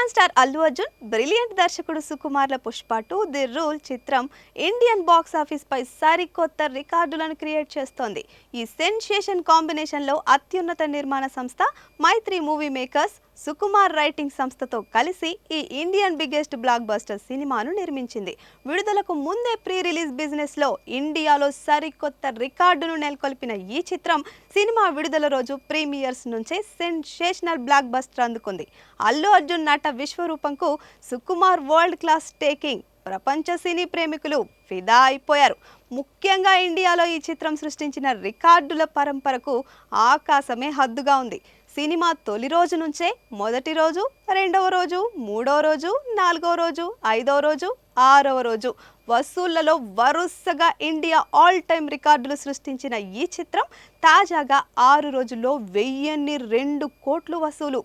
Icon star Allu Arjun, brilliant దర్శకుడు సుకుమార్ల Pushpa 2 the rule చిత్రం Indian box office పై సరికొత్త రికార్డులను క్రియేట్ చేస్తోంది. ఈ సెన్సేషన్ కాంబినేషన్ లో అత్యున్నత నిర్మాణ సంస్థ మైత్రి మూవీ మేకర్స్, సుకుమార్ రైటింగ్ సంస్థతో కలిసి ఈ ఇండియన్ బిగ్గెస్ట్ బ్లాక్ బస్టర్ సినిమాను నిర్మించింది. విడుదలకు ముందే ప్రీ రిలీజ్ బిజినెస్ లో ఇండియాలో సరికొత్త రికార్డును నెలకొల్పిన ఈ చిత్రం సినిమా విడుదల రోజు ప్రీమియర్స్ నుంచే సెన్సేషనల్ బ్లాక్ బస్టర్ అందుకుంది. అల్లు అర్జున్ నట విశ్వరూపంకు సుకుమార్ వరల్డ్ క్లాస్ టేకింగ్ ప్రపంచ సినీ ప్రేమికులు ఫిదా అయిపోయారు. ముఖ్యంగా ఇండియాలో ఈ చిత్రం సృష్టించిన రికార్డుల పరంపరకు ఆకాశమే హద్దుగా ఉంది. సినిమా తొలి రోజు నుంచే మొదటి రోజు, రెండవ రోజు, మూడవ రోజు, నాలుగవ రోజు, ఐదవ రోజు, ఆరవ రోజు వసూళ్లలో వరుసగా ఇండియా ఆల్ టైమ్ రికార్డులు సృష్టించిన ఈ చిత్రం తాజాగా 6 రోజుల్లో 1002 కోట్లు వసూలు.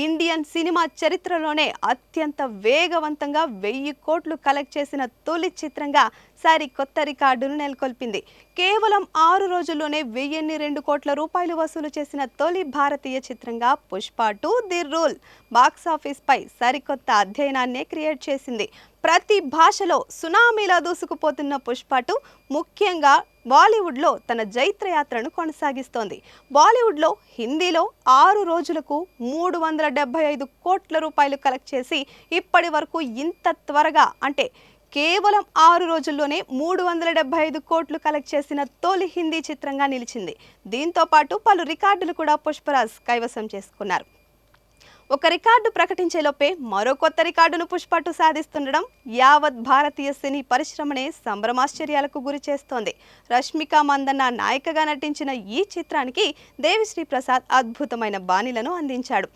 ఇండియన్ సినిమా చరిత్రలోనే అత్యంత వేగవంతంగా 1000 కోట్లు కలెక్ట్ చేసిన తొలి చిత్రంగా సరికొత్త రికార్డును నెలకొల్పింది. కేవలం 6 రోజుల్లోనే 1002 కోట్ల రూపాయలు వసూలు చేసిన తొలి భారతీయ చిత్రంగా పుష్ప 2 ది రూల్ బాక్సాఫీస్ పై సరికొత్త అధ్యయనాన్నే క్రియేట్ చేసింది. ప్రతి భాషలో సునామీలా దూసుకుపోతున్న పుష్ప 2 ముఖ్యంగా బాలీవుడ్లో తన జైత్రయాత్రను కొనసాగిస్తోంది. బాలీవుడ్లో హిందీలో 6 రోజులకు 375 కోట్ల రూపాయలు కలెక్ట్ చేసి ఇప్పటి వరకు ఇంత త్వరగా అంటే కేవలం 6 రోజుల్లోనే 375 కోట్లు కలెక్ట్ చేసిన తొలి హిందీ చిత్రంగా నిలిచింది. దీంతో పాటు పలు రికార్డులు కూడా పుష్పరాజ్ కైవసం చేసుకున్నారు. ఒక రికార్డు ప్రకటించేలోపే మరో కొత్త రికార్డును పుష్ప 2 సాధిస్తుండడం యావత్ భారతీయ సినీ పరిశ్రమనే సంభ్రమాశ్చర్యాలకు గురి చేస్తోంది. రష్మిక మందన్న నాయికగా నటించిన ఈ చిత్రానికి దేవిశ్రీ ప్రసాద్ అద్భుతమైన బాణీలను అందించాడు.